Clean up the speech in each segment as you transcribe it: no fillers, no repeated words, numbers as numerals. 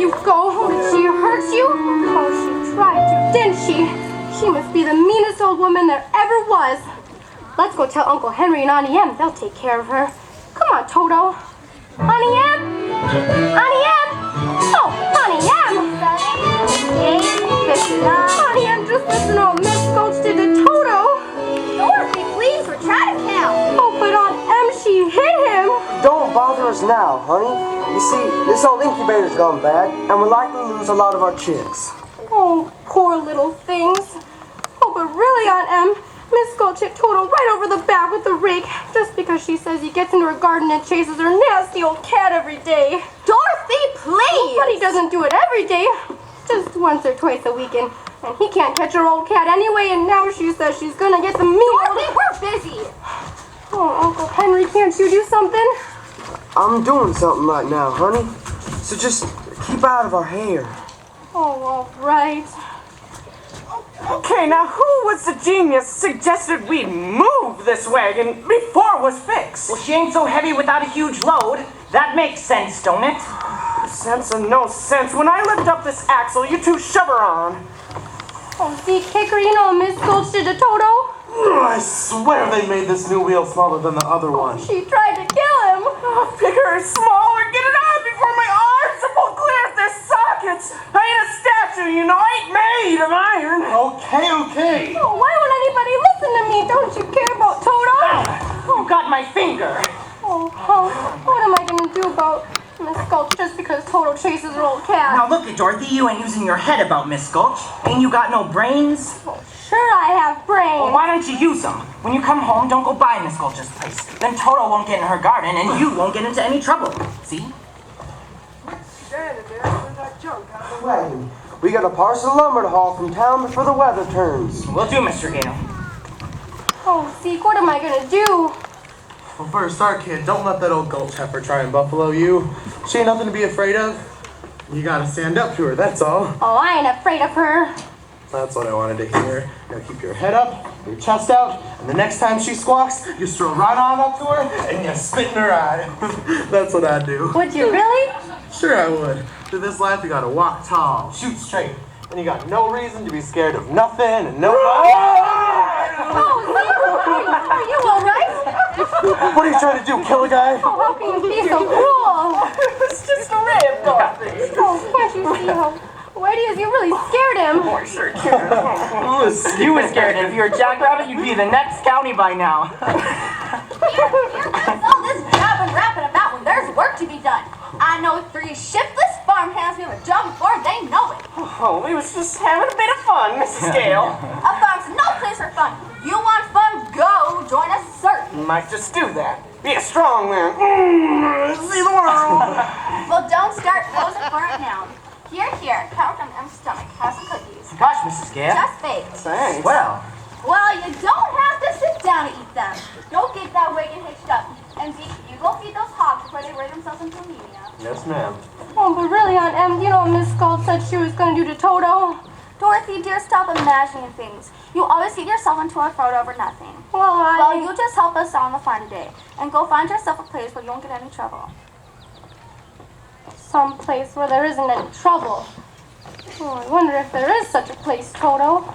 you go. Oh, did she hurt you? Oh, she tried to, didn't she? She must be the meanest old woman there ever was. Let's go tell Uncle Henry and Auntie Em. They'll take care of her. Come on, Toto. Auntie Em? Auntie Em? Oh, Auntie Em! 7, 8, 59. Auntie Em, just listen to what Miss Gulch did to Toto. Dorothy, please, we're trying to count. Oh, but Aunt Em, she hit him. Don't bother us now, honey. You see, this old incubator's gone bad, and we're likely to lose a lot of our chicks. Oh, poor little things. Oh, but really, Aunt Em, Miss Gulch hit Toto right over the back with the rake just because she says he gets into her garden and chases her nasty old cat every day. Dorothy, please! But he doesn't do it every day, just once or twice a week, and he can't catch her old cat anyway, and now she says she's gonna get the meat. Dorothy, we're busy! Oh, Uncle Henry, can't you do something? I'm doing something right now, honey. So just keep out of our hair. Oh, all right. Okay, now who was the genius suggested we move this wagon before it was fixed? Well, she ain't so heavy without a huge load. That makes sense, don't it? Sense or no sense. When I lift up this axle, you two shove her on. Oh, Zeke Hickory, you know what Miss Gulch did to Toto? I swear they made this new wheel smaller than the other one. She tried to kill him. Oh, bigger, smaller, get it out before my arms are pulled clear of their sockets. I ain't a statue, you know. I ain't made of iron. Okay. Oh, why won't anybody listen to me? Don't you care about Toto? You got my finger. Oh, what am I gonna do about Miss Gulch just because Toto chases her old cat? Now look at Dorothy, you ain't using your head about Miss Gulch. Ain't you got no brains? Oh, sure I have brains. Well, why don't you use them? When you come home, don't go by Miss Gulch's place. Then Toto won't get in her garden, and you won't get into any trouble. See? Wagon. We got a parcel of lumber to haul from town before the weather turns. Will do, Mr. Gale. Oh, Zeke, what am I gonna do? Well, for a start, kid, don't let that old Gulch heifer try and buffalo you. She ain't nothing to be afraid of. You gotta stand up to her, that's all. Oh, I ain't afraid of her. That's what I wanted to hear. Now keep your head up, your chest out, and the next time she squawks, you stroll right on up to her and you spit in her eye. That's what I'd do. Would you really? Sure I would. Through this life, you gotta walk tall, shoot straight, and you got no reason to be scared of nothing and nobody. Oh, Zeke, are you all right? What are you trying to do, kill a guy? Oh, how can you be so cruel? It's just a rib, Dorothy. Oh, can't you see how white he is? You really scared him. Oh, I sure can. You were scared. If you were Jackrabbit, you'd be the next county by now. Here, what's all this jabbing rapping about when there's work to be done? I know 3 shiftless farmhands who have a job before they know it. Oh, we was just having a bit of fun, Mrs. Gale. A farm's no place for fun. You want fun? Go join us, certain. Might just do that. Be a strong man. See the world. Well, don't start posing for it now. Here, count on M's stomach. Have some cookies. Gosh, Mrs. Gale. Just baked. Thanks. Well, Well, you don't have to sit down to eat them. Go get that wagon hitched up. And Zeke, you go feed those hogs before they wear themselves into anemia. Yes, ma'am. Oh, but really, Aunt Em, you know what Miss Gulch said she was gonna do to Toto? Dorothy, dear, stop imagining things. You always get yourself into a frown over nothing. Well, you just help us on the fun day. And go find yourself a place where you won't get any trouble. Some place where there isn't any trouble. Oh, I wonder if there is such a place, Toto.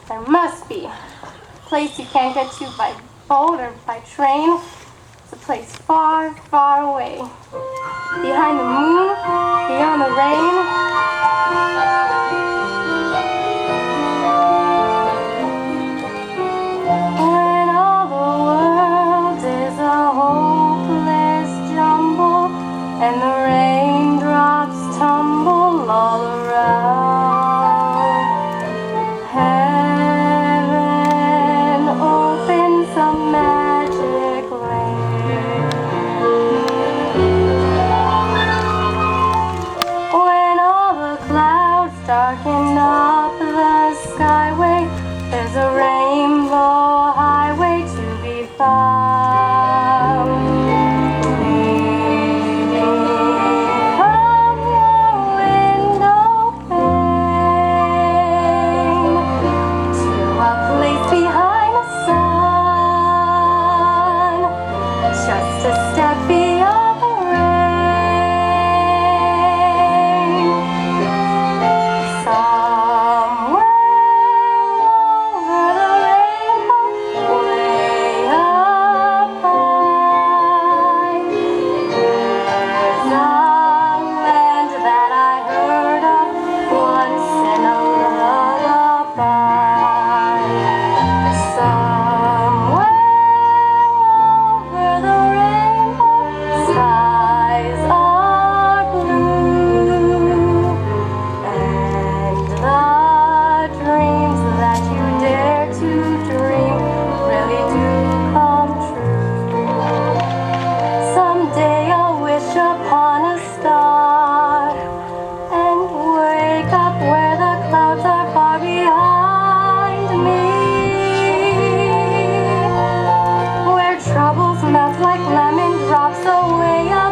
There must be. A place you can't get to by boat or by train. It's a place far, far away. Behind the moon, beyond the rain. When all the world is a hopeless jumble and the raindrops tumble all around, heaven opens a magic lane.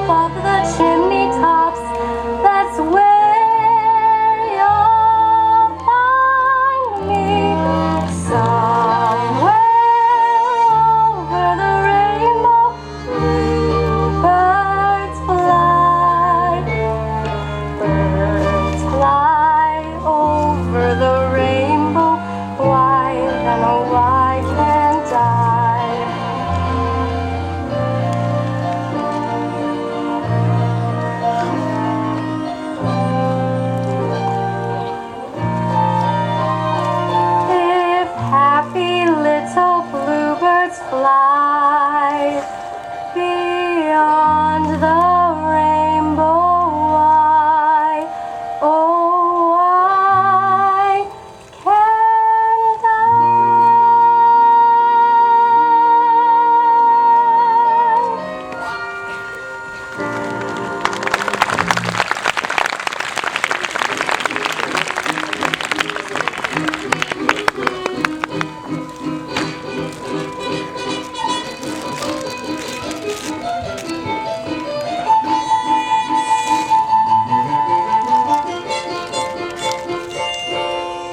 above the chimney tops. That's where you'll find me. Somewhere over the rainbow, birds fly. Birds fly over the rainbow. Why then, oh why can't I? If happy little bluebirds fly beyond the rainbow, why, oh why can't I?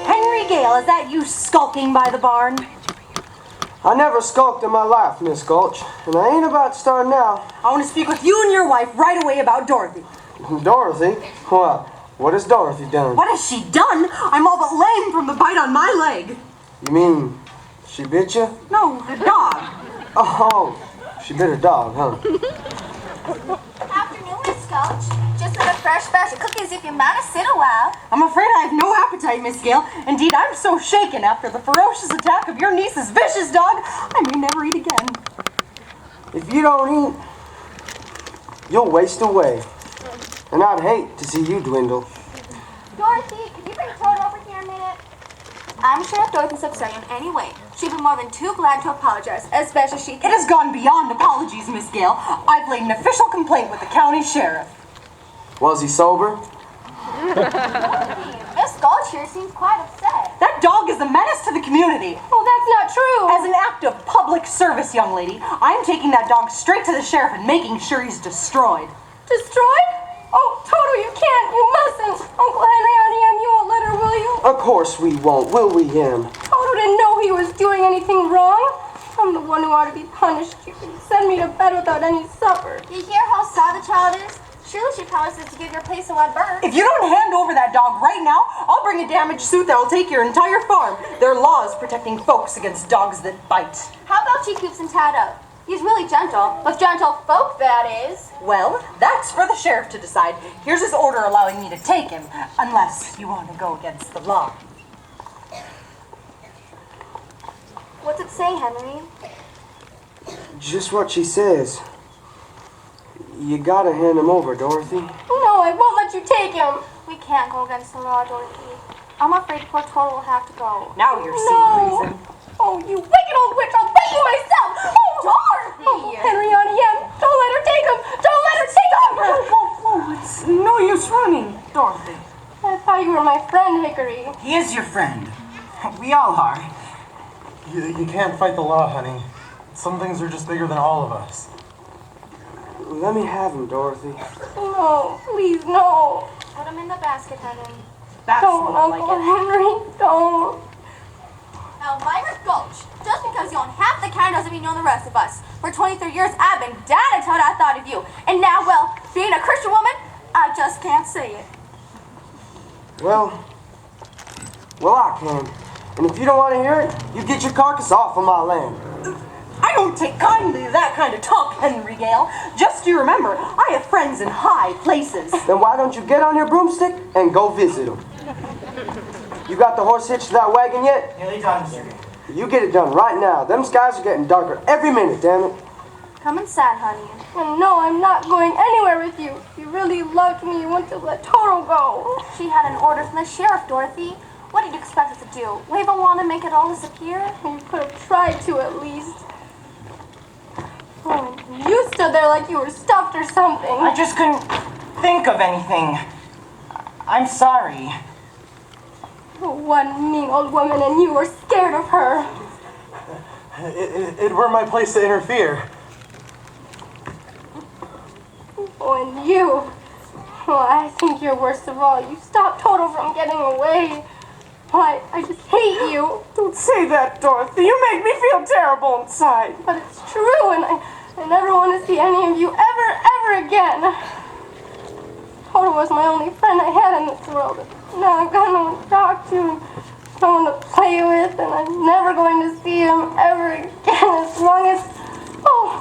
Henry Gale, is that you skulking by the barn? I never skulked in my life, Miss Gulch, and I ain't about to start now. I want to speak with you and your wife right away about Dorothy. Dorothy? What has Dorothy done? What has she done? I'm all but lame from the bite on my leg. You mean she bit you? No, the dog. Oh, she bit her dog, huh? Afternoon, Miss Gulch. Just had a fresh batch of cookies if you mind to sit a while. I'm afraid I have no appetite, Miss Gale. Indeed, I'm so shaken after the ferocious attack of your niece's vicious dog, I may never eat again. If you don't eat, you'll waste away. And I'd hate to see you dwindle. Dorothy, could you bring Toto over here a minute? I'm sure if Dorothy's upset you in any way, she'd be more than too glad to apologize, as best as she It can. has gone beyond apologies, Miss Gale. I've laid an official complaint with the county sheriff. Was he sober? Miss Gulch here seems quite upset. That dog is a menace to the community. Oh, that's not true. As an act of public service, young lady, I'm taking that dog straight to the sheriff and making sure he's destroyed. Destroyed? Oh, Toto, you can't. You mustn't. Uncle Henry, Auntie Em, you won't let her, will you? Of course we won't, will we, him? Toto didn't know he was doing anything wrong. I'm the one who ought to be punished. You can send me to bed without any supper. You hear how sad the child is? Surely she promises to give your place a wide berth. If you don't hand over that dog right now, I'll bring a damaged suit that'll take your entire farm. There are laws protecting folks against dogs that bite. How about she keeps him tied up? He's really gentle. With gentle folk, that is. Well, that's for the sheriff to decide. Here's his order allowing me to take him, unless you want to go against the law. What's it say, Henry? Just what she says. You gotta hand him over, Dorothy. No, I won't let you take him. We can't go against the law, Dorothy. I'm afraid poor Toto will have to go. Now you're seeing No. reason. Oh, you wicked old witch, I'll bite you myself. Oh, Dorothy! Oh, Henry, Auntie Em, don't let her take him. Don't let her take him. Whoa, it's no use running, Dorothy. I thought you were my friend, Hickory. He is your friend. We all are. You can't fight the law, honey. Some things are just bigger than all of us. Let me have him, Dorothy. No, please, no. Put him in the basket, honey. That's Don't, more like Uncle it. Henry, don't. Now, Myra Gulch, just because you own half the kind doesn't mean you own the rest of us. For 23 years, I've been down until I thought of you. And now, well, being a Christian woman, I just can't say it. Well, I can. And if you don't want to hear it, you get your carcass off of my land. I don't take kindly to that kind of talk, Henry Gale. Just you remember, I have friends in high places. Then why don't you get on your broomstick and go visit them? You got the horse hitched to that wagon yet? Nearly done, sir. You get it done right now. Them skies are getting darker every minute, damn it. Come inside, honey. And no, I'm not going anywhere with you. If you really loved me, you wouldn't have let Toto go. She had an order from the sheriff, Dorothy. What did you expect us to do? Wave a wand and make it all disappear? You could have tried to at least. Oh, you stood there like you were stuffed or something. I just couldn't think of anything. I'm sorry. One mean old woman and you were scared of her. It weren't my place to interfere. Oh, and you. Well, I think you're worst of all. You stopped Toto from getting away. Why, I just hate you. Don't say that, Dorothy. You make me feel terrible inside. But it's true, and I never want to see any of you ever again. Toto was my only friend I had in this world. Now I've got no one to talk to, and no one to play with, and I'm never going to see him ever again as long as... Oh,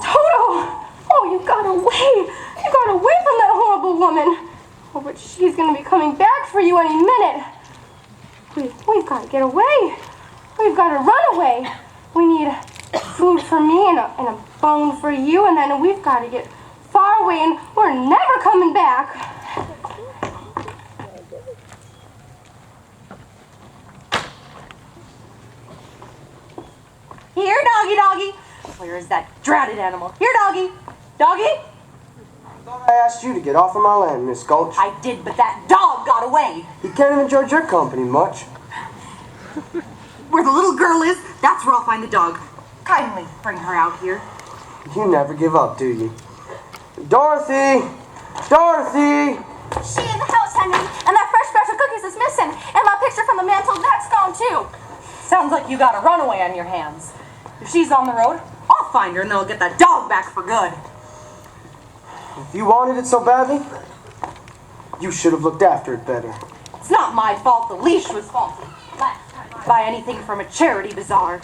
Toto! Oh, you got away! You got away from that horrible woman! Oh, but she's going to be coming back for you any minute. We've got to get away. We've got to run away. We need food for me and a bone for you, and then we've got to get far away, and we're never coming back. Here, doggy. Where is that dratted animal? Here, doggy. Doggy? I thought I asked you to get off of my land, Miss Gulch. I did, but that dog got away. He can't have enjoyed your company much. Where the little girl is, that's where I'll find the dog. Kindly bring her out here. You never give up, do you? Dorothy! Dorothy! She in the house, Henry, and that fresh batch of cookies is missing, and my picture from the mantle that's gone too. Sounds like you got a runaway on your hands. If she's on the road, I'll find her and then I'll get that dog back for good. If you wanted it so badly, you should have looked after it better. It's not my fault the leash was faulty. Last time I buy anything from a charity bazaar.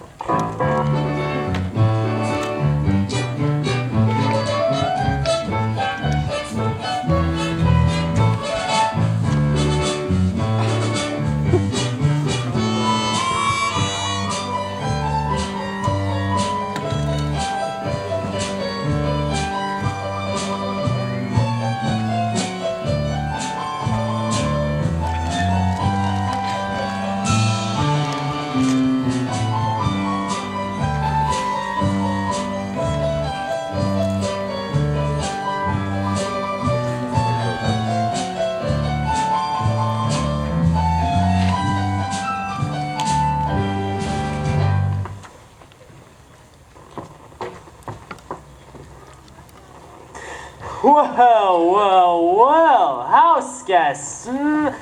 Well, house guests. And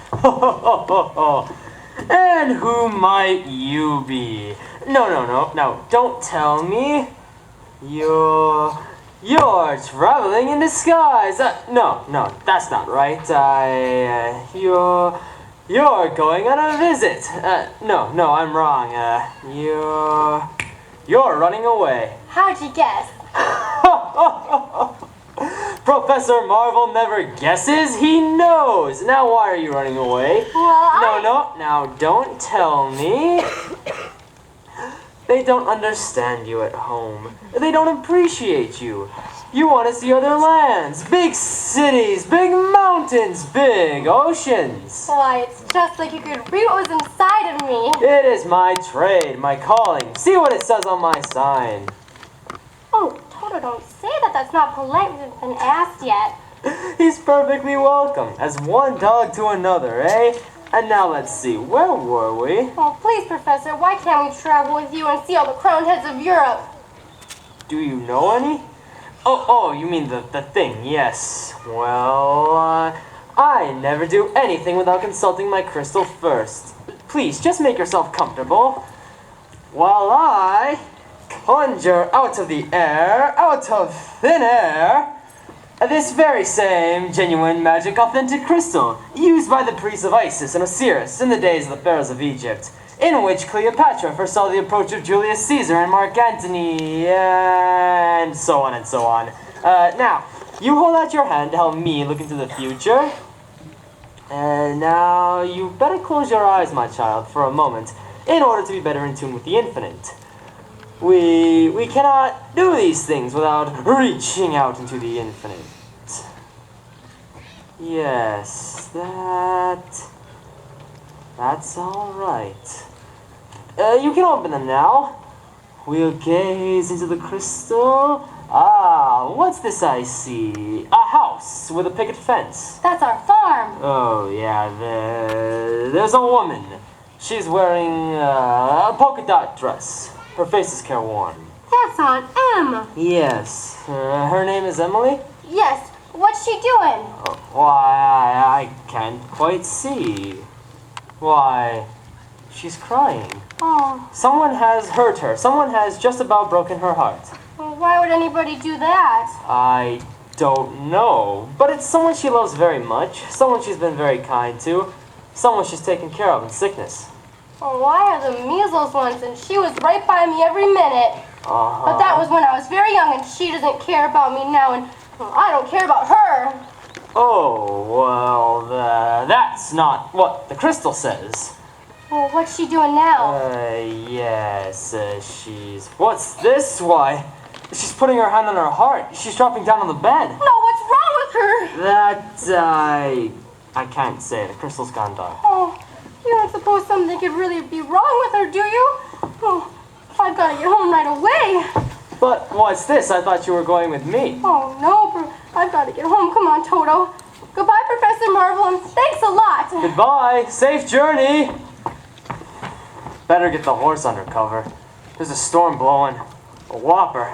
who might you be? No, don't tell me. You're traveling in disguise. No, that's not right. You're going on a visit. No, I'm wrong. You're running away. How'd you guess? Professor Marvel never guesses, he knows. Now why are you running away? Well, No, now don't tell me. They don't understand you at home. They don't appreciate you. You want to see other lands, big cities, big mountains, big oceans. Why, it's just like you could read what was inside of me. It is my trade, my calling. See what it says on my sign. Oh, Toto, don't say that. That's not polite. We haven't been asked yet. He's perfectly welcome, as one dog to another, eh? And now let's see, where were we? Oh, please, Professor, why can't we travel with you and see all the crowned heads of Europe? Do you know any? Oh, you mean the thing, yes. Well, I never do anything without consulting my crystal first. Please, just make yourself comfortable. While I conjure out of the air, out of thin air, this very same genuine magic authentic crystal used by the priests of Isis and Osiris in the days of the pharaohs of Egypt, in which Cleopatra foresaw the approach of Julius Caesar and Mark Antony, and so on and so on. Now, you hold out your hand to help me look into the future. And now, you better close your eyes, my child, for a moment, in order to be better in tune with the infinite. We cannot do these things without reaching out into the infinite. Yes, that's all right. You can open them now. We'll gaze into the crystal. Ah, what's this I see? A house with a picket fence. That's our farm. Oh, yeah, there's a woman. She's wearing a polka dot dress. Her face is careworn. That's Aunt Em. Yes. Her name is Emily? Yes, What's she doing? Why, I can't quite see. Why, she's crying. Oh, Someone has hurt her. Someone has just about broken her heart. well, why would anybody do that? I don't know, but it's someone she loves very much, someone she's been very kind to, someone she's taken care of in sickness. Well, I had the measles once, and she was right by me every minute. But that was when I was very young, and she doesn't care about me now, and well, I don't care about her. Oh, well, that's not what the crystal says. Well, what's she doing now? Yes, she's... What's this? Why, she's putting her hand on her heart. She's dropping down on the bed. No, what's wrong with her? That, I can't say. The crystal's gone dark. Oh, you don't suppose something could really be wrong with her, do you? Oh, I've got to get home right away. But what's this? I thought you were going with me. Oh, no, I've got to get home. Come on, Toto. Goodbye, Professor Marvel, and thanks a lot. Goodbye. Safe journey. Better get the horse under cover. There's a storm blowing. A whopper.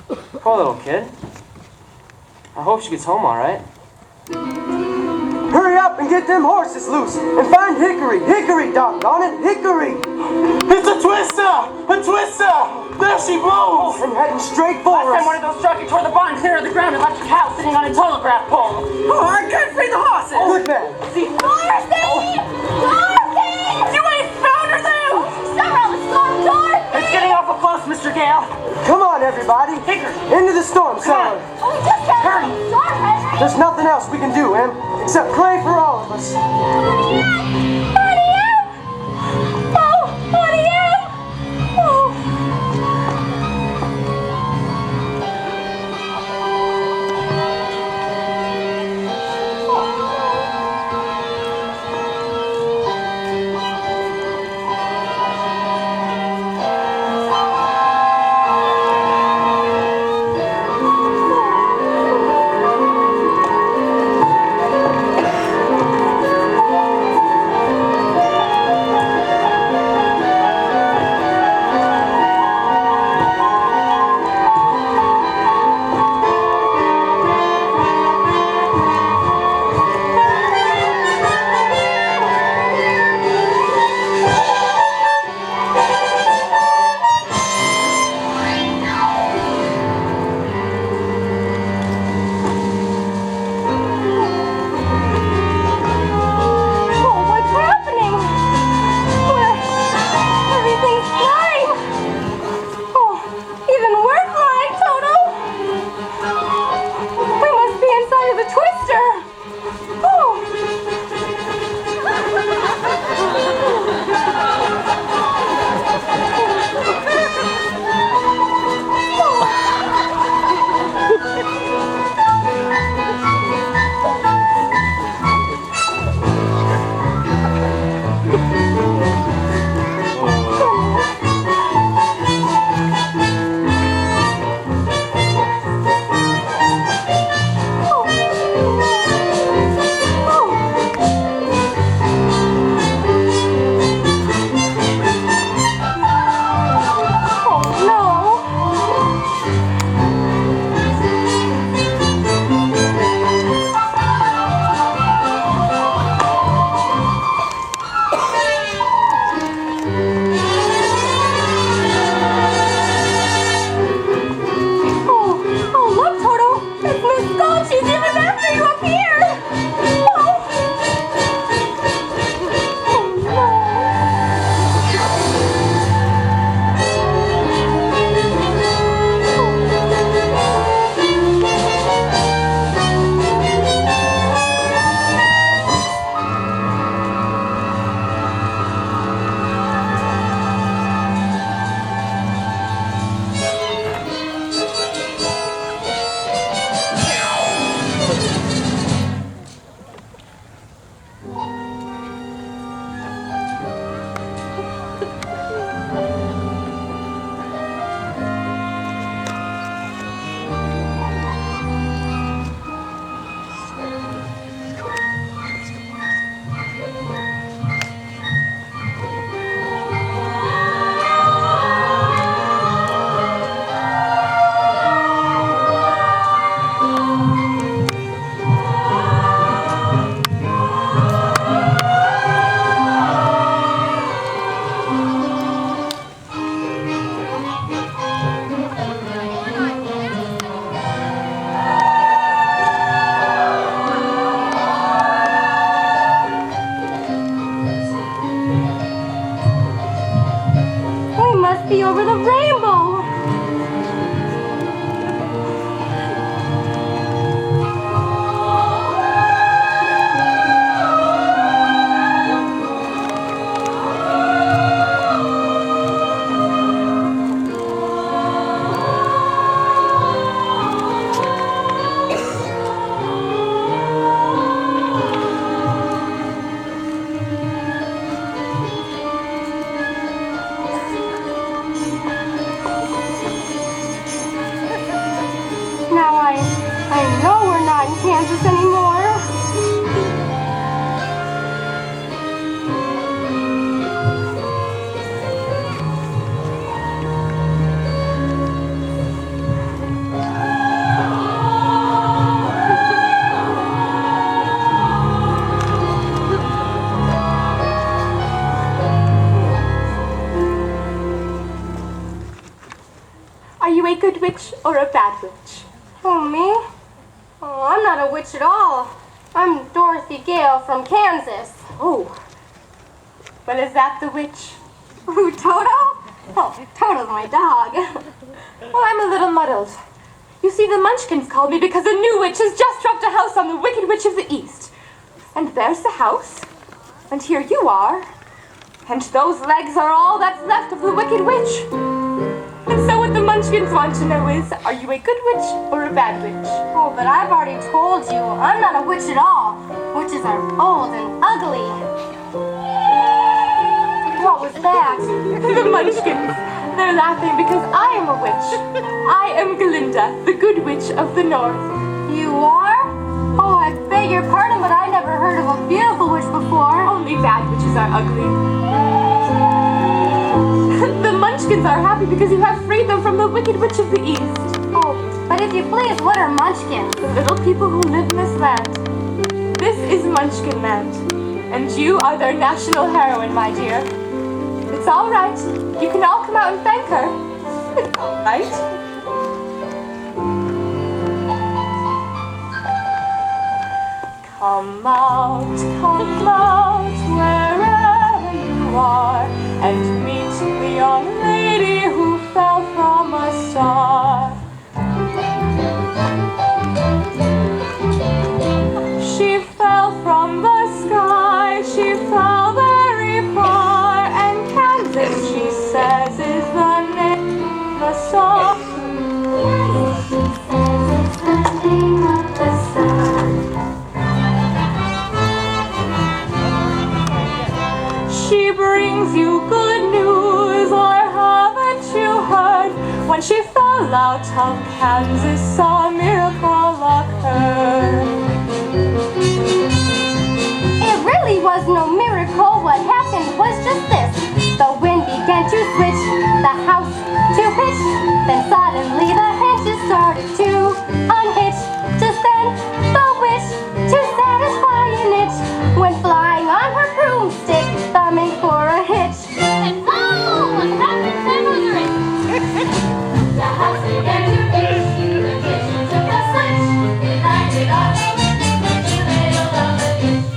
Poor little kid. I hope she gets home all right. Hurry up and get them horses loose and find Hickory. Hickory, doggone it, Hickory! It's a twister! A twister! There she blows! And heading straight for Last time one us. of those struck toward the barn, clear of the ground, and left a cow sitting on a telegraph pole. Oh, I can't free the horses! Good man. Dorothy! Dorothy! You ain't found her then! Summer on the storm, Dorothy! It's getting awful close, Mr. Gale. Come on, everybody. Hickory. Into the storm cellar. Oh, we just got out of the storm, Henry! There's nothing else we can do, Em, except pray for all of us. Honey, Em! Oh, honey, Em! Oh. I know we're not in Kansas anymore. Are you a good witch or a bad witch? Oh, me? Oh, I'm not a witch at all. I'm Dorothy Gale from Kansas. Oh. Well, is that the witch? Who, Toto? Oh, Toto's my dog. Well, I'm a little muddled. You see, the Munchkins called me because a new witch has just dropped a house on the Wicked Witch of the East. And there's the house. And here you are. And those legs are all that's left of the Wicked Witch. And so what the Munchkins want to know is, are you a good witch or a bad witch? Oh, but I've already told you, I'm not a witch at all. Witches are old and ugly. What was that? The Munchkins. They're laughing because I am a witch. I am Galinda, the good witch of the north. You are? Oh, I beg your pardon, but I never heard of a beautiful witch before. Only bad witches are ugly. The Munchkins are happy because you have freed them from the Wicked Witch of the East. Oh, but if you please, what are Munchkins? The little people who live in this land. This is Munchkinland, and you are their national heroine, my dear. It's all right. You can all come out and thank her. It's all right. Come out, wherever you are, and meet the young lady who fell from a star. She fell from the sky, she fell very far, and Kansas, she says, is the name of the song. She brings you good news, or haven't you heard? When she fell out of Kansas, a miracle occurred. It really was no miracle. What happened was just this. The wind began to switch, the house to pitch. Then suddenly the hinges started to unhitch. Just then the witch, to satisfy an itch, went flying on her broomstick, thumbing for a hitch. And oh, what happened then was a ring. The house began to pitch, the kitchen took a switch. It lighted on the wind and went to the middle of the ditch.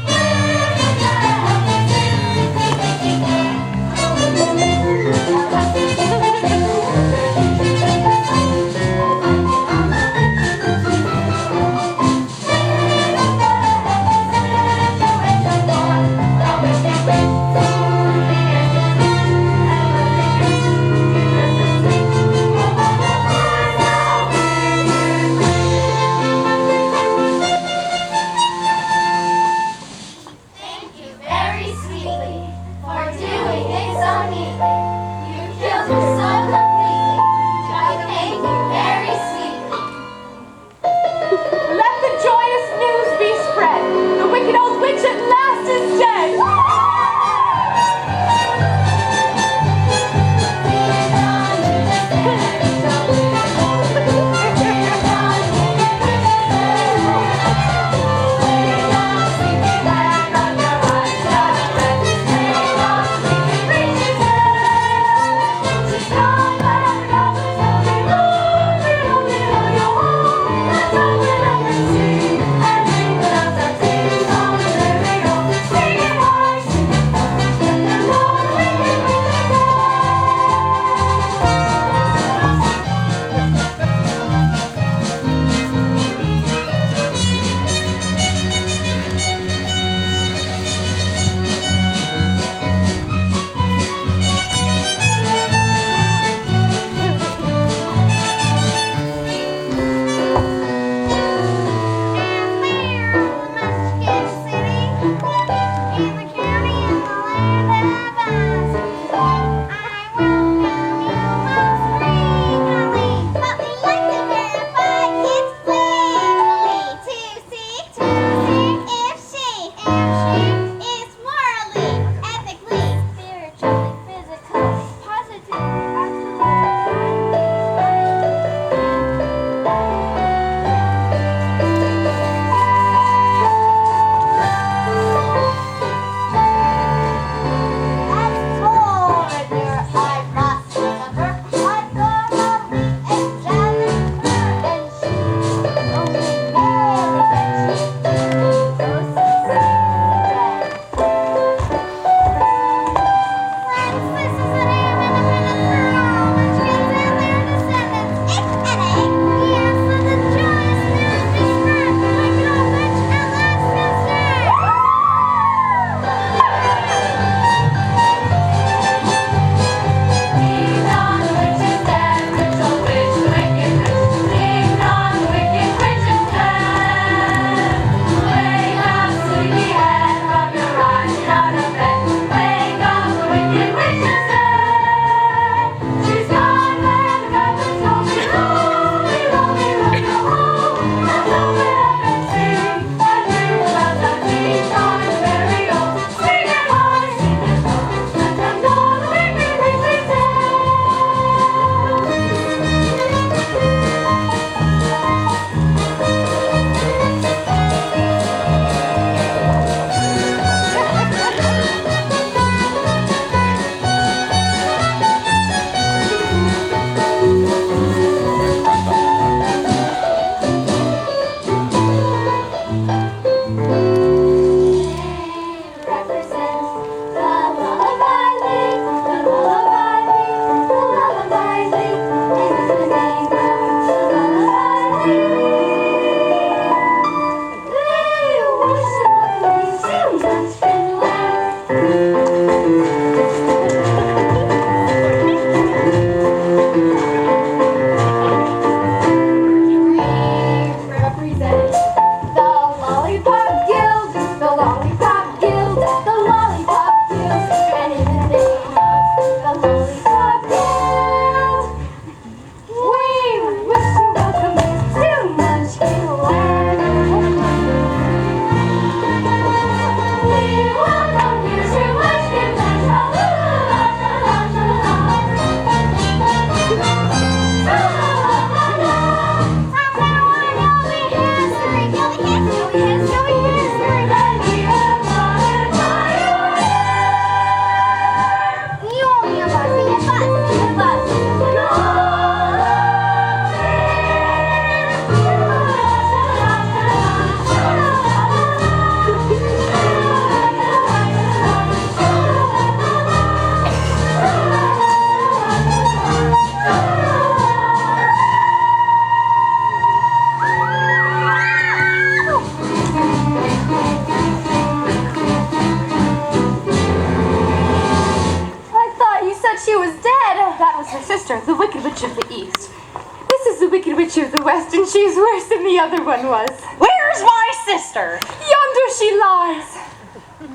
west, and she's worse than the other one was. Where's my sister? Yonder she lies.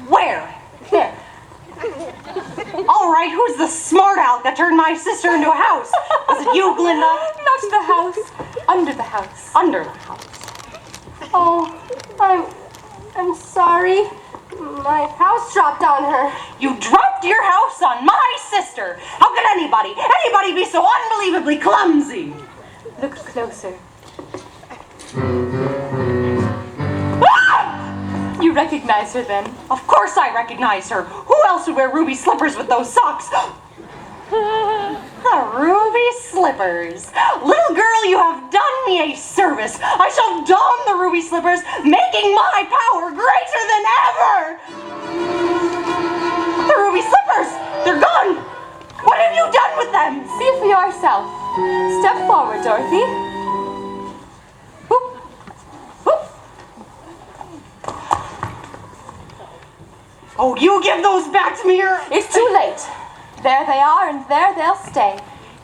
Where? There. All right, who's the smart aleck that turned my sister into a house? Was it you, Glinda? Not in the house. Under the house. Under the house. Oh, I'm sorry. My house dropped on her. You dropped your house on my sister. How could anybody be so unbelievably clumsy? Look closer. Ah! You recognize her then? Of course I recognize her. Who else would wear ruby slippers with those socks? The ruby slippers. Little girl, you have done me a service. I shall don the ruby slippers, making my power greater than ever. The ruby slippers, they're gone. What have you done with them? See for yourself. Step forward, Dorothy. Whoop. Whoop. Oh, you give those back to me, or... It's too late. There they are, and there they'll stay.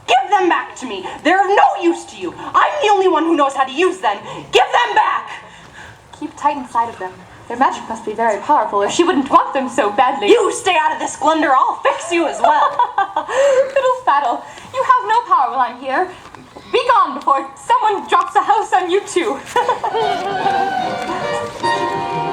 Give them back to me. They're of no use to you. I'm the only one who knows how to use them. Give them back. Keep tight inside of them. Their magic must be very powerful, or she wouldn't want them so badly. You stay out of this, Glunder. I'll fix you as well. Fiddle faddle. You have no power while I'm here. Be gone before someone drops a house on you too.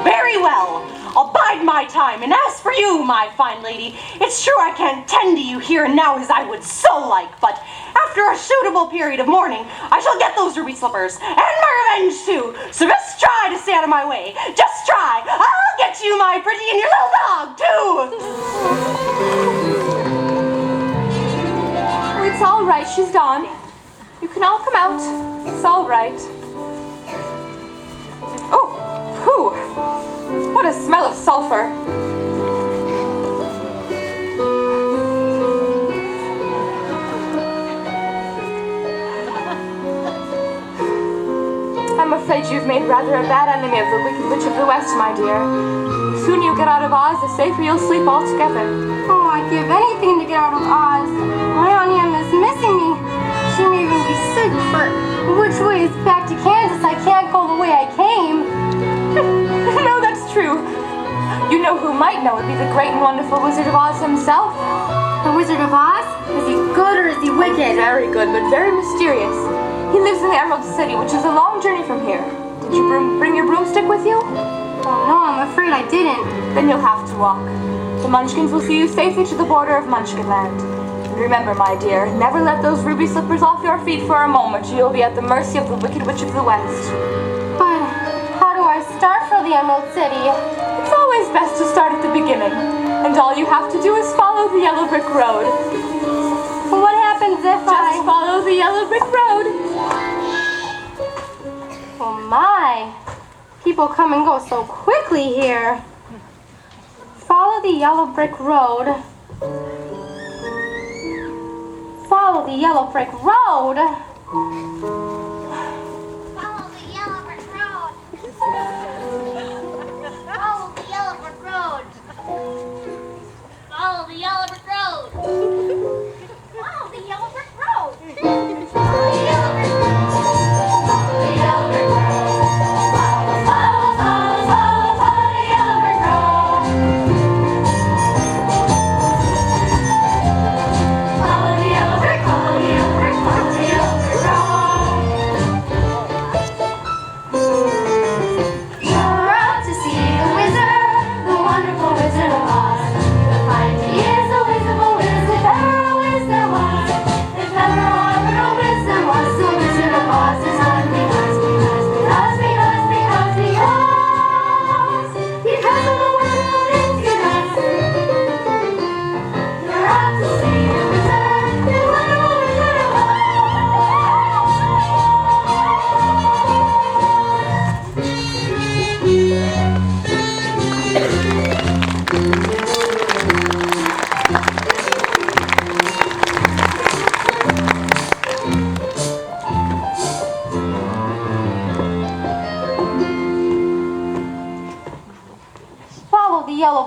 Very well. I'll bide my time, and as for you, my fine lady, it's true I can't tend to you here and now as I would so like, but after a suitable period of mourning, I shall get those ruby slippers, and my revenge too, so just try to stay out of my way. Just try. I'll get you, my pretty, and your little dog, too. Oh, it's all right, she's gone. You can all come out. It's all right. Oh, phew. What a smell of sulfur. I'm afraid you've made rather a bad enemy of the Wicked Witch of the West, my dear. The sooner you get out of Oz, the safer you'll sleep altogether. Oh, I'd give anything to get out of Oz. My Auntie Em is missing me. She may even be sick, but which way is back to Kansas? I can't go the way I came. No, that's true. You know who might know would be the great and wonderful Wizard of Oz himself. The Wizard of Oz? Is he good or is he wicked? Very good, but very mysterious. He lives in the Emerald City, which is a long journey from here. Did you bring your broomstick with you? Oh no, I'm afraid I didn't. Then you'll have to walk. The Munchkins will see you safely to the border of Munchkinland. And remember, my dear, never let those ruby slippers off your feet for a moment, or you'll be at the mercy of the Wicked Witch of the West. But how do I start for the Emerald City? It's always best to start at the beginning, and all you have to do is follow the yellow brick road. What happens if Just follow the yellow brick road. Oh my! People come and go so quickly here. Follow the yellow brick road. Follow the yellow brick road. Follow the yellow brick road. Follow the yellow brick road. Follow the yellow brick road. Follow the yellow brick road. Follow the yellow brick road. Follow the yellow brick road.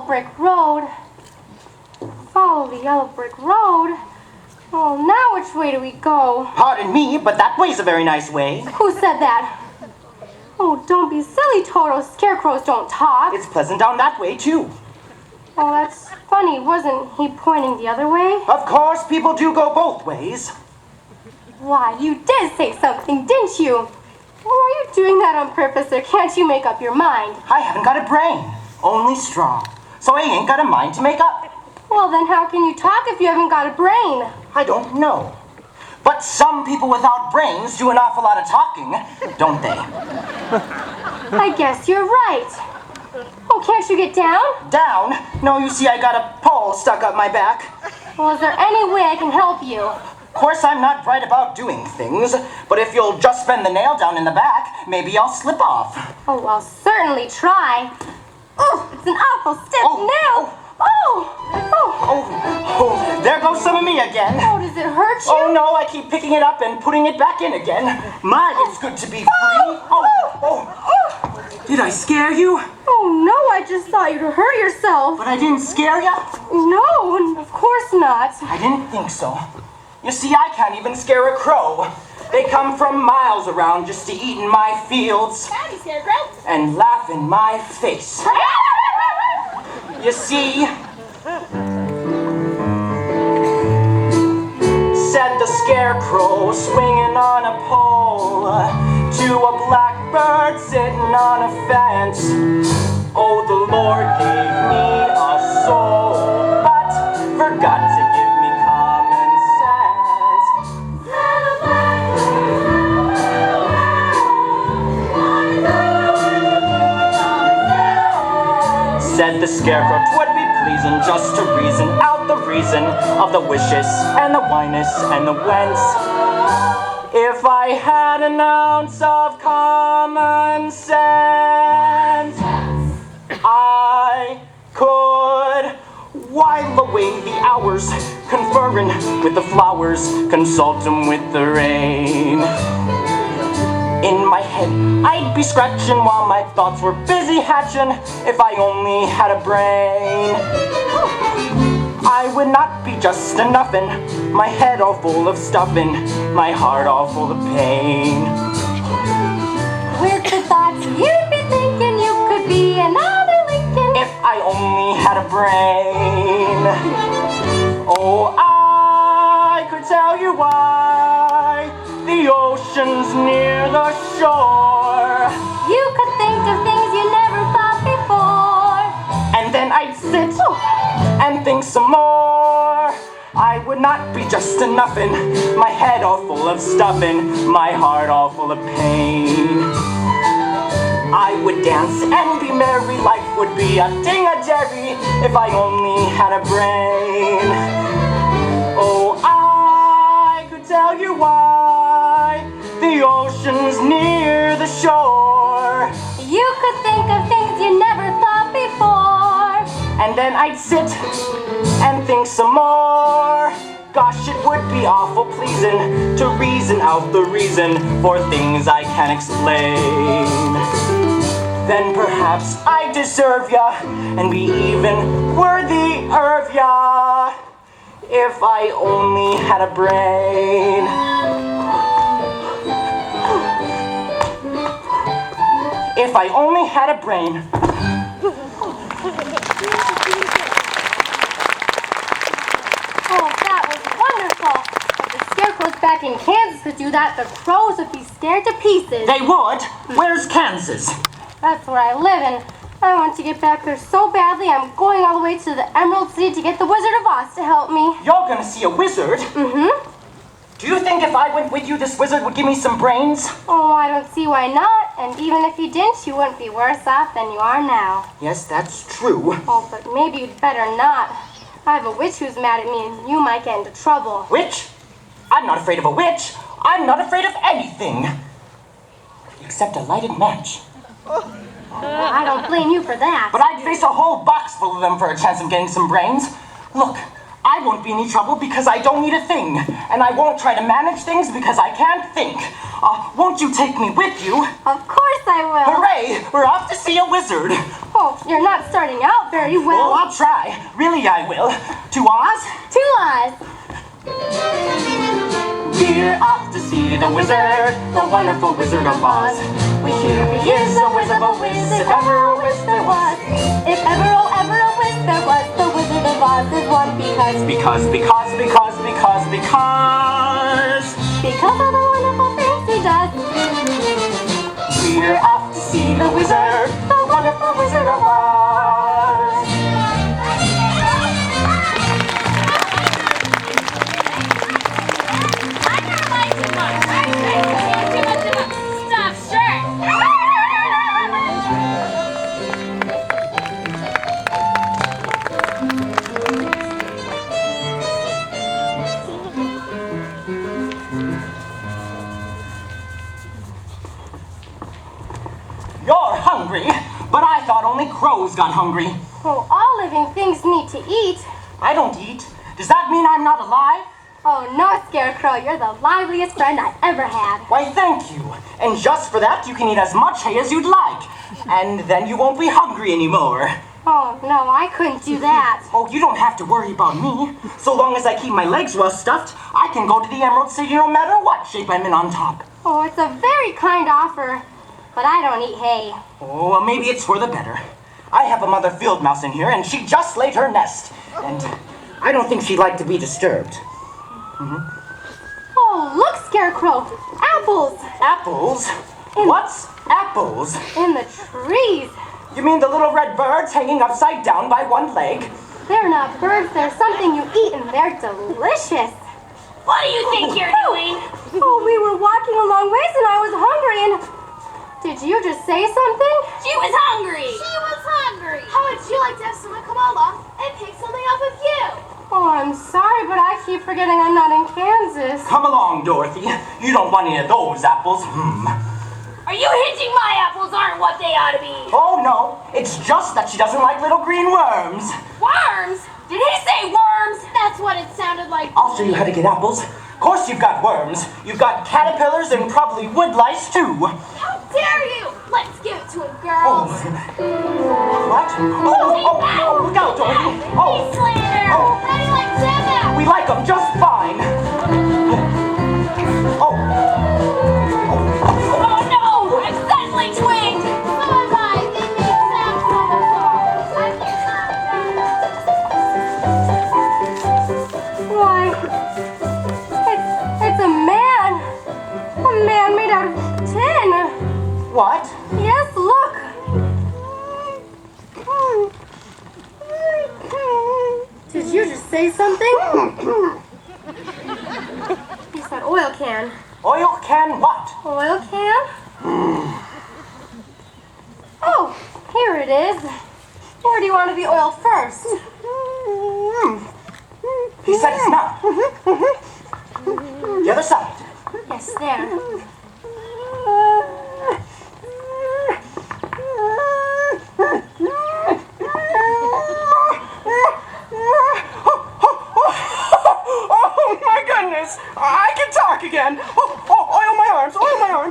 Brick road. Follow the yellow brick road. Oh, now which way do we go? Pardon me, but that way's a very nice way. Who said that? Oh, don't be silly, Toto. Scarecrows don't talk. It's pleasant down that way, too. Oh, that's funny. Wasn't he pointing the other way? Of course, people do go both ways. Why, you did say something, didn't you? Or are you doing that on purpose, or can't you make up your mind? I haven't got a brain, only straw. So I ain't got a mind to make up. Well, then how can you talk if you haven't got a brain? I don't know. But some people without brains do an awful lot of talking, don't they? I guess you're right. Oh, can't you get down? Down? No, you see, I got a pole stuck up my back. Well, is there any way I can help you? Of course, I'm not bright about doing things, but if you'll just bend the nail down in the back, maybe I'll slip off. Oh, I'll certainly try. Oh, it's an awful stiff nail. Oh, there goes some of me again. Oh, does it hurt you? Oh, no, I keep picking it up and putting it back in again. My, it's good to be free. Did I scare you? Oh, no, I just thought you'd hurt yourself. But I didn't scare you? No, of course not. I didn't think so. You see, I can't even scare a crow. They come from miles around just to eat in my fields. Howdy, Scarecrow. And laugh in my face. You see, said the Scarecrow swinging on a pole to a blackbird sitting on a fence. Oh, the Lord gave me a soul, but forgot to give me common sense. Said the Scarecrow, 'twould be pleasing just to reason out the reason of the wishes and the whiness and the whence. If I had an ounce of common sense, I could while away the hours, conferring with the flowers, consulting with the rain. In my head, I'd be scratching while my thoughts were busy hatching. If I only had a brain, I would not be just a nuffin', my head all full of stuffing, my heart all full of pain. With the thoughts you'd be thinking you could be another Lincoln. If I only had a brain, oh, I could tell you why the ocean's near the shore. You could think of things you never thought before. And then I'd sit and think some more. I would not be just a nuffin', my head all full of stuffing, my heart all full of pain. I would dance and be merry, life would be a ding-a-jerry if I only had a brain. Oh, I could tell you why the ocean's near the shore. You could think of things you never thought before. And then I'd sit and think some more. Gosh, it would be awful pleasing to reason out the reason for things I can't explain. Then perhaps I deserve ya and be even worthy of ya if I only had a brain. If I only had a brain. Oh, that was wonderful. If the Scarecrows back in Kansas could do that, the crows would be scared to pieces. They would? Where's Kansas? That's where I live, and I want to get back there so badly, I'm going all the way to the Emerald City to get the Wizard of Oz to help me. You're gonna see a wizard? Mm-hmm. Do you think if I went with you, this wizard would give me some brains? Oh, I don't see why not. And even if you didn't, you wouldn't be worse off than you are now. Yes, that's true. Oh, but maybe you'd better not. I have a witch who's mad at me, and you might get into trouble. Witch? I'm not afraid of a witch. I'm not afraid of anything. Except a lighted match. I don't blame you for that. But I'd face a whole box full of them for a chance of getting some brains. Look, I won't be in any trouble because I don't need a thing. And I won't try to manage things because I can't think. Won't you take me with you? Of course I will. Hooray! We're off to see a wizard. Oh, you're not starting out very well. Oh, I'll try. Really, I will. To Oz? To Oz. We're off to see the wizard, the wonderful Wizard of Oz. We hear he is a whiz of a whiz, if ever a whiz there was. If ever, oh ever a whiz there was, the Wizard of Oz is one because of the wonderful things he does. We're off to see the wizard, the wonderful Wizard of Oz. I never liked too much. I too much of a stuffed shirt. You're hungry, but I thought only crows got hungry. Oh, all living things need to eat. I don't eat. Does that mean I'm not alive? Oh no, Scarecrow, you're the liveliest friend I ever had. Why, thank you. And just for that, you can eat as much hay as you'd like. And then you won't be hungry anymore. Oh no, I couldn't do that. Oh, you don't have to worry about me. So long as I keep my legs well stuffed, I can go to the Emerald City no matter what shape I'm in on top. Oh, it's a very kind offer, but I don't eat hay. Oh, well, maybe it's for the better. I have a mother field mouse in here, and she just laid her nest. And I don't think she'd like to be disturbed. Oh, look, Scarecrow, apples Apples? What's apples? in the trees. You mean the little red birds hanging upside down by one leg? They're not birds, they're something you eat and they're delicious. What do you think you're doing? Oh, we were walking a long ways and I was hungry and... Did you just say something? She was hungry. She was hungry. How would you like to have someone come along and pick something off of you? Oh, I'm sorry, but I keep forgetting I'm not in Kansas. Come along, Dorothy. You don't want any of those apples. Are you hinting my apples aren't what they ought to be? Oh, no. It's just that she doesn't like little green worms. Worms? Did he say worms? That's what it sounded like. I'll show you how to get apples. Of course you've got worms. You've got caterpillars and probably woodlice, too. How dare you? Let's give it to him, Oh. girls. What? Oh, look out, Dorothy. Oh, Slater! Oh. How do you like them? we like them just fine. Oh. Oh no! I'm suddenly twigged! So am I. They make sounds on the floor. Why, it's a man. A man made out of tin. What? Yes, look. Did you just say something? He said oil can. Oil can what? Oil can? Oh, here it is. Where do you want to be oiled first? He said it's not. The other side. Yes, there. Oh my goodness! I can talk again. Oil my arms,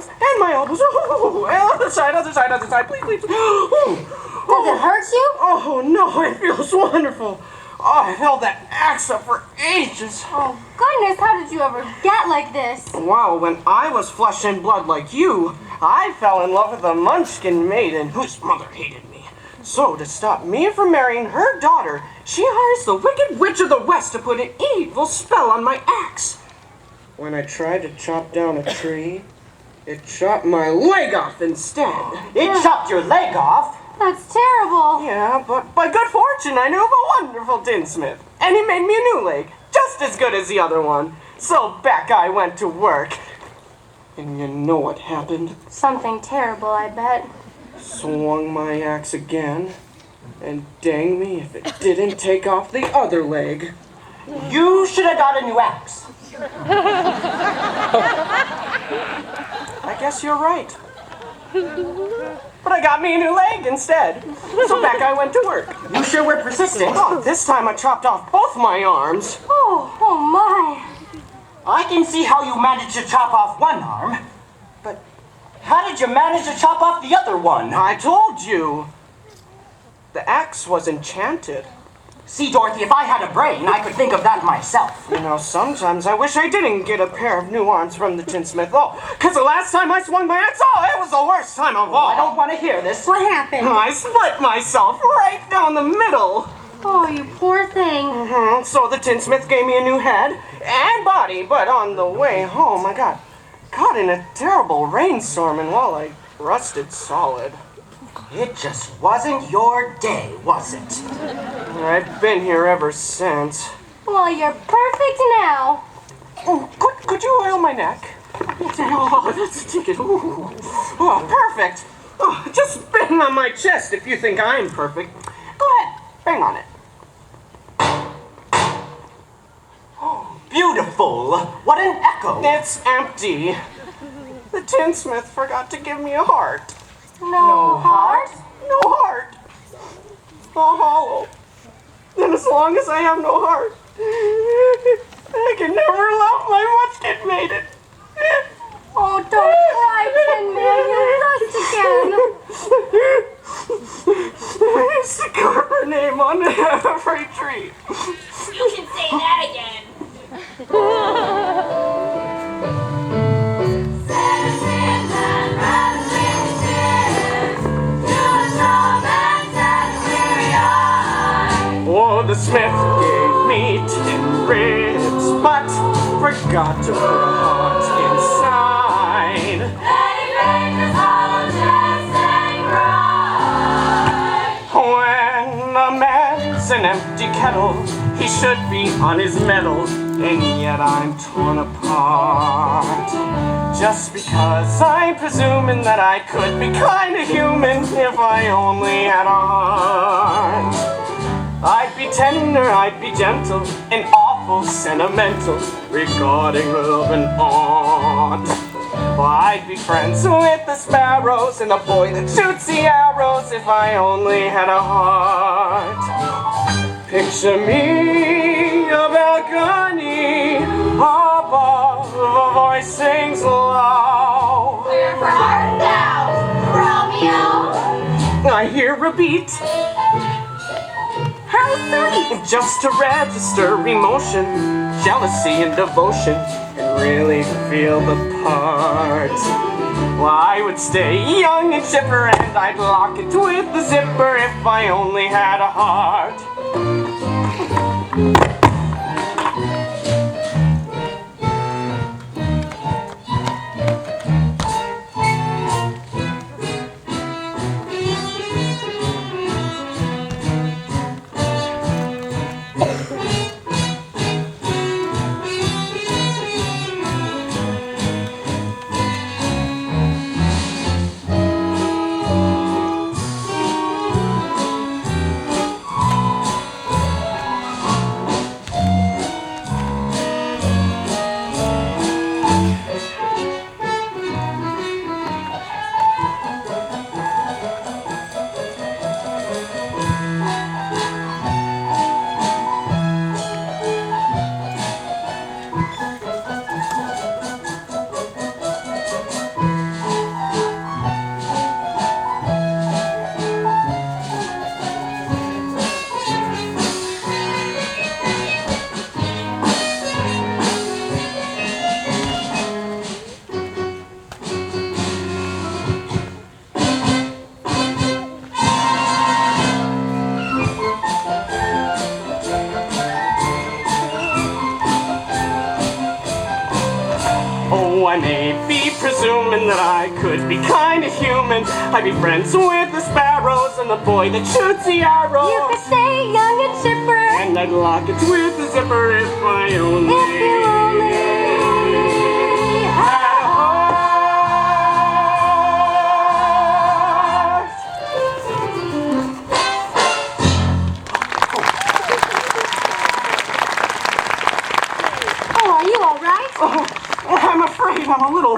and my elbows. Other side, please. Does it hurt you? Oh no, it feels wonderful. Oh, I've held that axe up for ages. Oh, goodness, how did you ever get like this? Well, when I was flesh and blood like you, I fell in love with a Munchkin maiden whose mother hated me. So, to stop me from marrying her daughter, she hires the Wicked Witch of the West to put an evil spell on my axe. When I tried to chop down a tree, it chopped my leg off instead. It chopped your leg off. That's terrible. Yeah, but by good fortune, I knew of a wonderful tinsmith, and he made me a new leg, just as good as the other one. So back I went to work. And you know what happened? Something terrible, I bet. Swung my axe again, and dang me if it didn't take off the other leg. You should have got a new axe. I guess you're right. But I got me a new leg instead. So back I went to work. You sure were persistent. Oh, this time I chopped off both my arms. Oh my. I can see how you managed to chop off one arm, but how did you manage to chop off the other one? I told you. The axe was enchanted. See, Dorothy, if I had a brain, I could think of that myself. You know, sometimes I wish I didn't get a pair of new arms from the tinsmith. Oh, because the last time I swung my axe, it was the worst time of all. I don't want to hear this. What happened? I split myself right down the middle. Oh, you poor thing. So the tinsmith gave me a new head and body, but on the way home, I got caught in a terrible rainstorm, and well, I rusted solid. It just wasn't your day, was it? I've been here ever since. Well, you're perfect now. Oh, could you oil my neck? Oh, that's a ticket. Ooh. Oh, perfect. Oh, just bang on my chest if you think I'm perfect. Go ahead, bang on it. Beautiful. What an echo. It's empty. The tinsmith forgot to give me a heart. No heart? No heart. All hollow. And as long as I have no heart, I can never love my Munchkin maiden. Oh, don't cry, Tin Man. You're lost again. I used to carve her name on every tree. You can say that again. Oh, the smith gave me 10 ribs, but forgot to put a heart inside. When a man's an empty kettle, he should be on his mettle, and yet I'm torn apart. Just because I'm presuming that I could be kind of human if I only had a heart. I'd be tender, I'd be gentle, and awful sentimental regarding love and art. Well, I'd be friends with the sparrows and the boy that shoots the arrows if I only had a heart. Picture me, a balcony, above, a voice sings low. Where art thou, Romeo? I hear a beat. How sweet! Just to register emotion, jealousy and devotion, and really feel the part. Well, I would stay young and chipper, and I'd lock it with the zipper if I only had a heart. Oh, I may be presuming that I could be kind of human. I'd be friends with the sparrows and the boy that shoots the arrows. You could stay young and chipper. And I'd lock it with the zipper if I only If you only had a heart. Oh, are you all right? I'm afraid I'm a little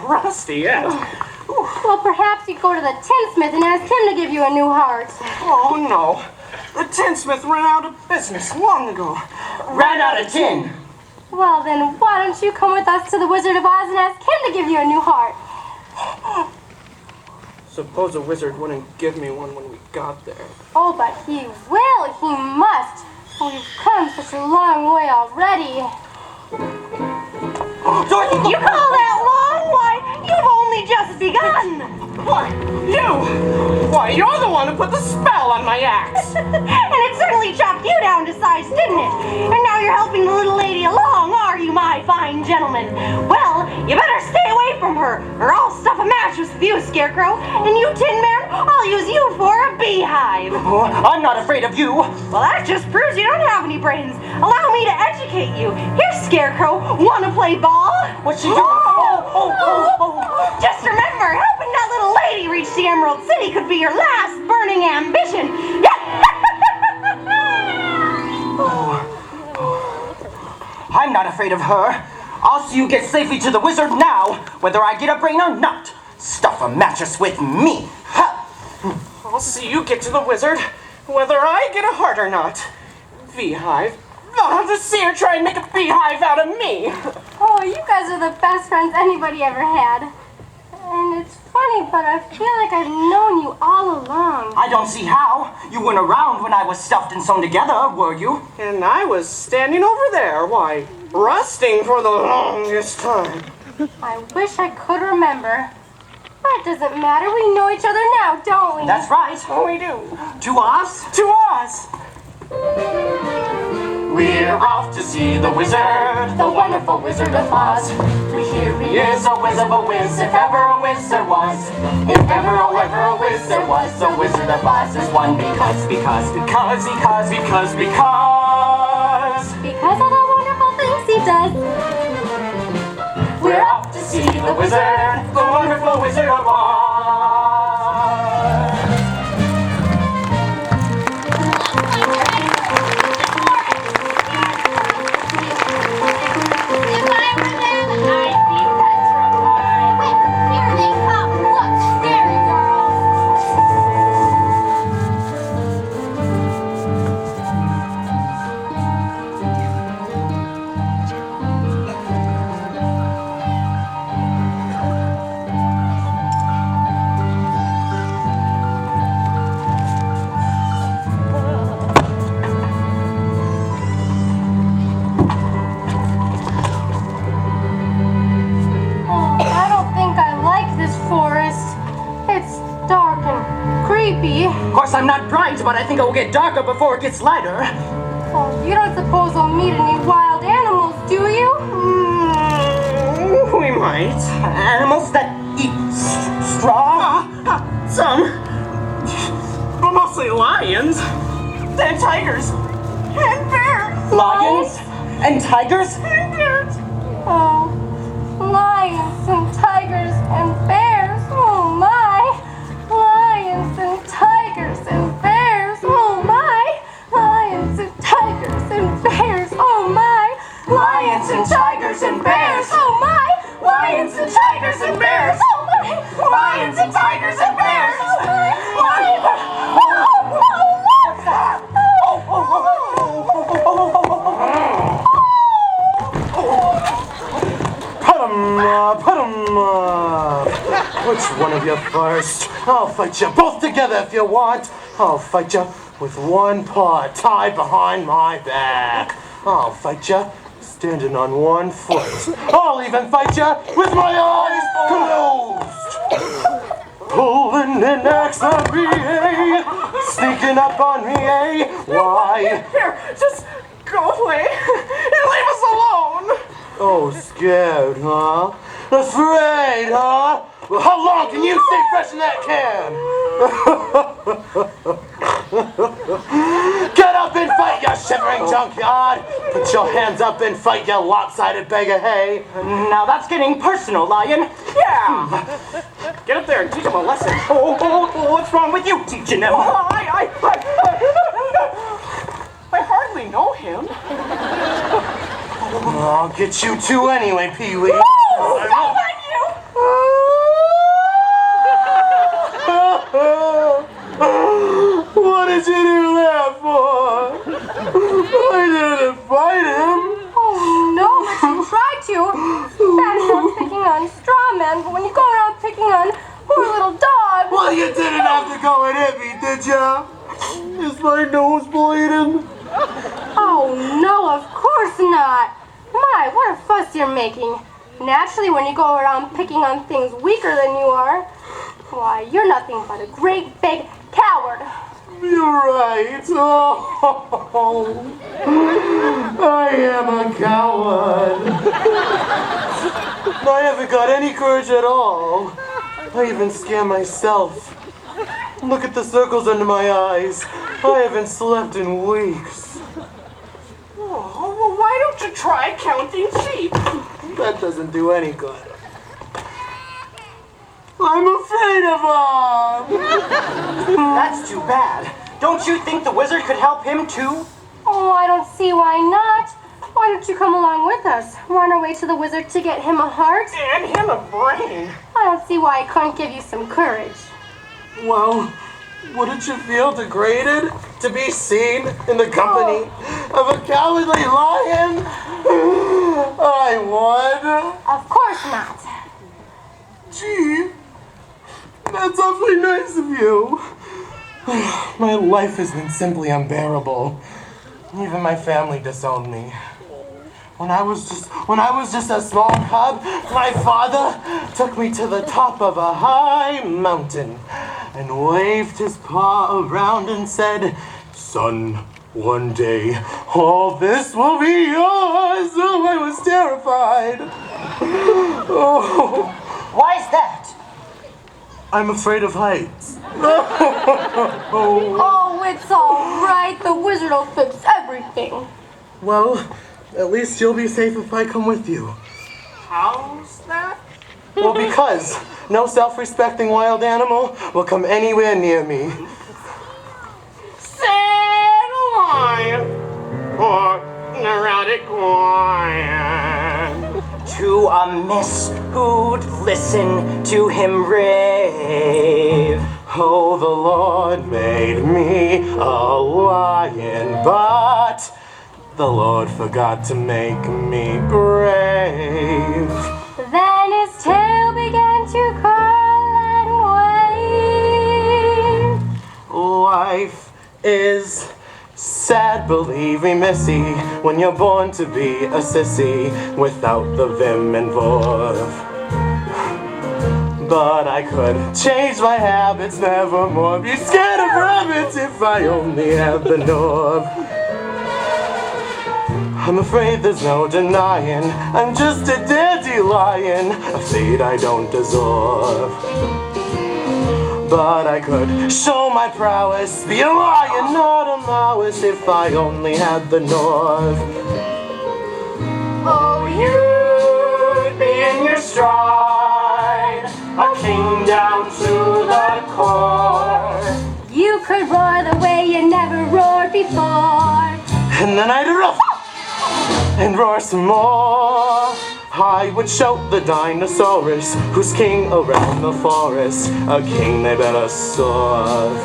rusty yet. Well, perhaps you go to the tinsmith and ask him to give you a new heart. Oh, no. The tinsmith ran out of business long ago. Ran out of tin. Well, then why don't you come with us to the Wizard of Oz and ask him to give you a new heart? Suppose a wizard wouldn't give me one when we got there. Oh, but he will. he must. We've come such a long way already. Dorothy, you call that long? Why, you've only just begun. Why, you? Why, you're the one who put the spell on my axe. And it certainly chopped you down to size, didn't it? And now you're helping the little lady along, are you, my fine gentleman? Well, you better stay away from her, or I'll stuff a mattress with you, Scarecrow. And you, Tin Man, I'll use you for a beehive. Oh, I'm not afraid of you. Well, that just proves you don't have any brains. Allow me to educate you. Here, Scarecrow, wanna play ball? What's she doing? Oh. Just remember, helping that little lady reach the Emerald City could be your last burning ambition. I'm not afraid of her. I'll see you get safely to the wizard now, whether I get a brain or not. Stuff a mattress with me. Ha! I'll see you get to the wizard, whether I get a heart or not. Beehive? I'll have to see her try and make a beehive out of me. Oh, you guys are the best friends anybody ever had. And it's funny, but I feel like I've known you all along. I don't see how. You weren't around when I was stuffed and sewn together, were you? And I was standing over there, why, rusting for the longest time. I wish I could remember. But it doesn't matter. We know each other now, don't we? That's right. Oh, we do. To us? To us. We're off to see the wizard, the wonderful Wizard of Oz. Here he is, a whiz of a whiz, if ever a whiz there was. If ever a whiz there was, the Wizard of Oz is one because. Because of the wonderful things he does. We're off to see the wizard, the wonderful Wizard of Oz. If I were there, then I'd be petrified. Wait, here they come. Look, scary Oh, I don't think I like this forest. It's dark and creepy. Of course, I'm not bright, but I think it will get darker before it gets lighter. Oh, you don't suppose we'll meet any wild animals, do you? We might. Animals that eat straw? Some. But mostly lions. And tigers. And bears. Lions and tigers? And bears. Oh, lions and tigers and bears. Oh my! Lions and tigers and bears. Oh my! Lions and tigers and bears. Oh my! Lions and tigers and bears. Oh my! Lions and tigers and bears. Oh my! Lions and tigers and bears. Oh my! What's that? Put 'em up. Which one of you first? I'll fight you both together if you want. I'll fight you with one paw tied behind my back. I'll fight you standing on one foot. I'll even fight you with my eyes closed. Pulling an axe on me, eh? Sneaking up on me, eh? Why? Here, just go away. And leave us alone. Oh, scared, huh? Afraid, huh? Well, how long can you stay fresh in that can? Get up and fight, you shivering junkyard! Put your hands up and fight, you lopsided bag of hay! Now that's getting personal, Lion. Yeah. Get up there and teach him a lesson. Oh, what's wrong with you teaching him? I hardly know him. I'll get you two anyway, Pee-wee. What did you do that for? I didn't fight him. Oh no, but you tried to. Bad enough picking on straw men, but when you go around picking on poor little dogs. Well, you didn't have to go and hit me, did ya? Is my nose bleeding? Oh, no, of course not. My, what a fuss you're making. Naturally, when you go around picking on things weaker than you are, why, you're nothing but a great big coward. You're right. Oh, I am a coward. I haven't got any courage at all. I even scare myself. Look at the circles under my eyes. I haven't slept in weeks. Oh, well, why don't you try counting sheep? That doesn't do any good. I'm afraid of them. That's too bad. Don't you think the wizard could help him too? Oh, I don't see why not. Why don't you come along with us? We're on our way to the wizard to get him a heart. And him a brain. I don't see why I couldn't give you some courage. Well, wouldn't you feel degraded to be seen in the company of a cowardly lion? I would. Of course not. Gee, that's awfully nice of you. My life has been simply unbearable. Even my family disowned me. When I was just a small cub, my father took me to the top of a high mountain and waved his paw around and said, "Son, one day all this will be yours." Oh, I was terrified. Oh. Why is that? I'm afraid of heights. Oh, it's all right. The wizard will fix everything. Well, at least you'll be safe if I come with you. How's that? Well, because no self-respecting wild animal will come anywhere near me. Sad lion or neurotic lion. To a miss who'd listen to him rave. Oh, the Lord made me a lion, but the Lord forgot to make me brave. Then his tail began to curl and wave. Life is sad, believe me, missy, when you're born to be a sissy without the vim and vorf. But I could change my habits, nevermore be scared of rabbits if I only had the nerve. I'm afraid there's no denying I'm just a dandelion, a fate I don't deserve. But I could show my prowess, be a lion, not a mouse, if I only had the nerve. Oh, you'd be in your stride, a king down to the core. You could roar the way you never roared before. And then I'd roar and roar some more. I would shout the dinosaurus, who's king around the forest, a king they better serve.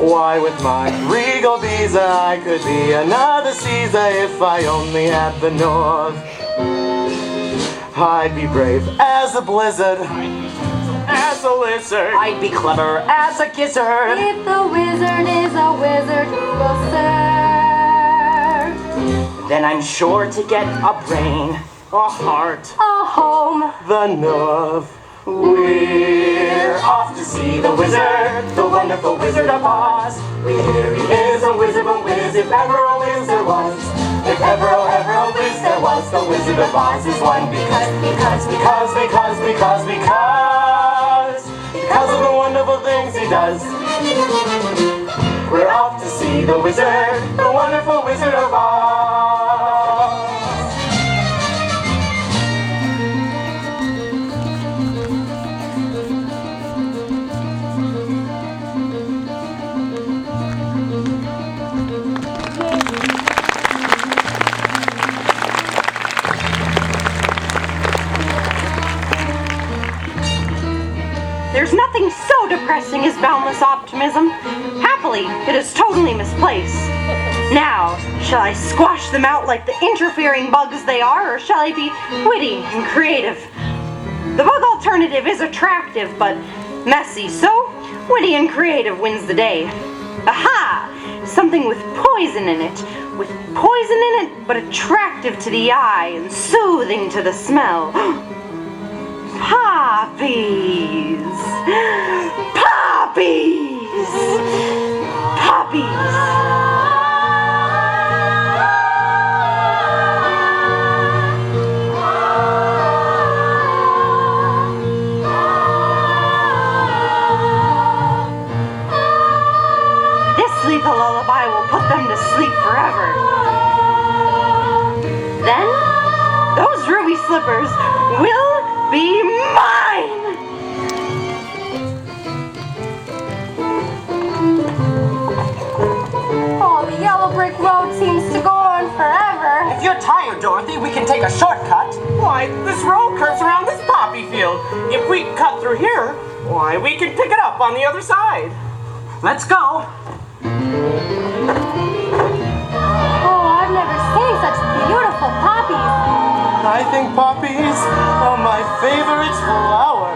Why, with my regal visa, I could be another Caesar if I only had the nerve. I'd be brave as a blizzard, As a lizard. I'd be clever as a gizzard. If the wizard is a wizard, who will serve? Then I'm sure to get a brain, A heart. A home. the nerve. We're off to see the wizard, the wonderful Wizard of Oz. We hear he is a wizard, but whiz if ever a whiz there was. If ever a whiz there was, the Wizard of Oz is one because of the wonderful things he does. We're off to see the wizard, the wonderful Wizard of Oz. There's nothing so depressing as boundless optimism. Happily, it is totally misplaced. Now, shall I squash them out like the interfering bugs they are, or shall I be witty and creative? The bug alternative is attractive, but messy, so witty and creative wins the day. Aha! Something with poison in it. With poison in it, but attractive to the eye and soothing to the smell. Poppies! Poppies! Poppies! A lullaby will put them to sleep forever. Then, those ruby slippers will be mine! Oh, the yellow brick road seems to go on forever. If you're tired, Dorothy, we can take a shortcut. Why, this road curves around this poppy field. If we cut through here, why, we can pick it up on the other side. Let's go. Oh, I've never seen such beautiful poppies. I think poppies are my favorite flower.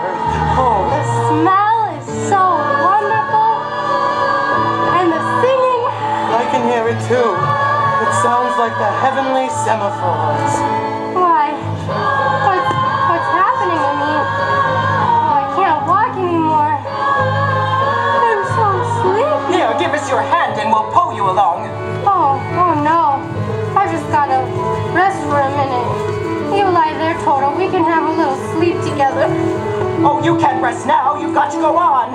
Oh, The smell is so wonderful. And the singing. I can hear it too. It sounds like the heavenly semaphores. Why, what's happening to me? Oh, I can't walk anymore. I'm so sleepy. Here, give us your hand and we'll pull you along. Oh no. I just gotta rest for a minute. You lie there, Toto. We can have a little sleep together. Oh, you can't rest now. You've got to go on.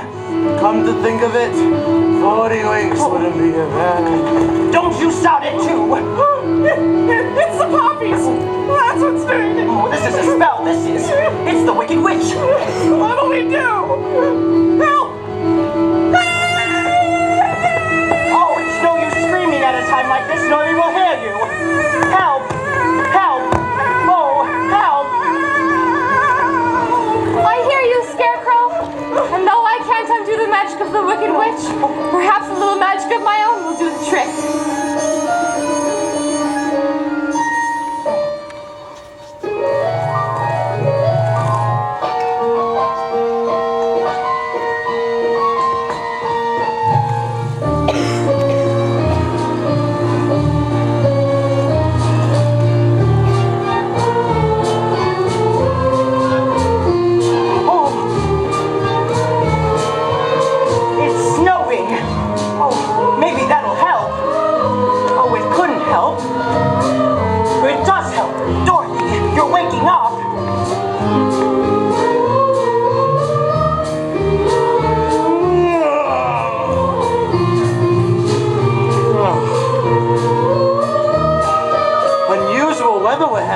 Come to think of it, 40 winks wouldn't be a bad. Don't you shout it too. It's the poppies. That's what's doing it. Oh, this is a spell. This is. It's the Wicked Witch. What'll we do? Help! Oh, it's no use screaming at a time like this. Nobody will hear you. Help! Help! Oh, help! I hear you, Scarecrow. And though I can't undo the magic of the Wicked Witch, perhaps a little magic of my own will do the trick.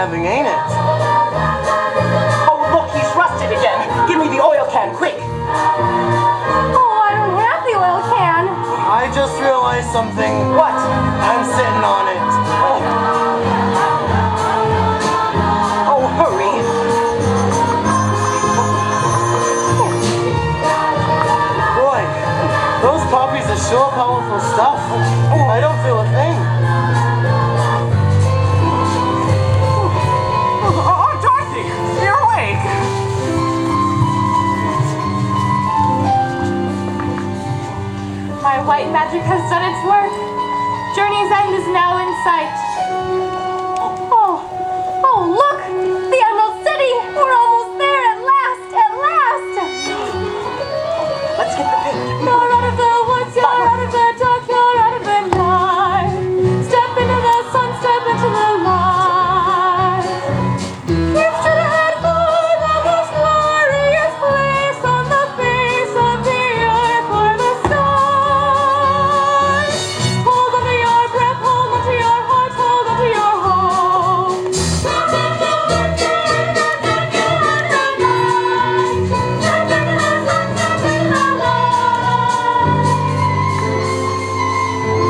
having, ain't it? Oh, look, he's rusted again. Give me the oil can, quick. Oh, I don't have the oil can. I just realized something. What? I'm sitting on it. Oh, hurry. Boy, those poppies are sure powerful stuff. I don't feel a thing. Oh, Dorothy, you're awake. My white magic has done its work. Journey's end is now in sight. Oh, look! The Emerald City! We're almost there at last! At last! Let's get the picture. You're out of the woods, you're out of the dark, you're out of the night. Step into the sun, step into the light. Keep straight ahead for the most glorious place on the face of the earth or the sky. Hold onto your breath, hold onto your heart, hold onto your hope.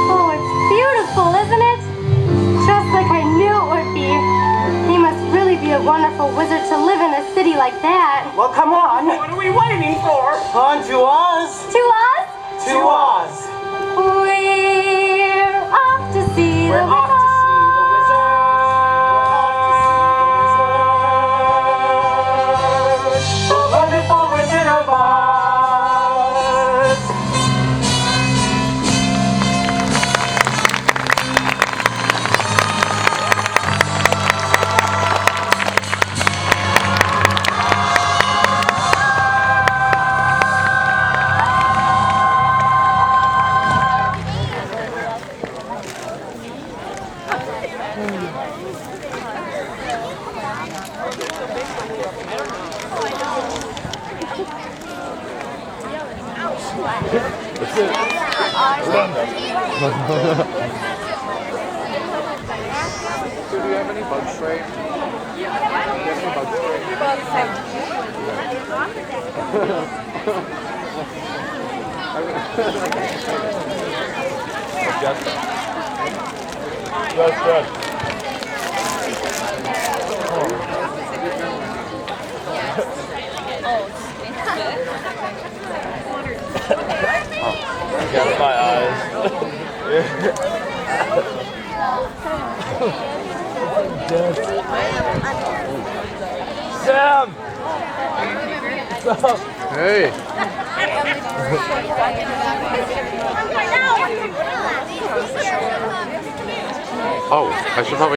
Oh, it's beautiful, isn't it? Just like I knew it would be. He must really be a wonderful wizard to live in a city like that. Well, come on. What are we waiting for? On to Oz. To us? To Oz. We're off to see We're the off to see the wizard. The wonderful Wizard of Oz. That's it. We're done. So do you have any bug spray? Do you have any bug spray? Just. Got my eyes. Sam! What's up? Hey. Oh, I should probably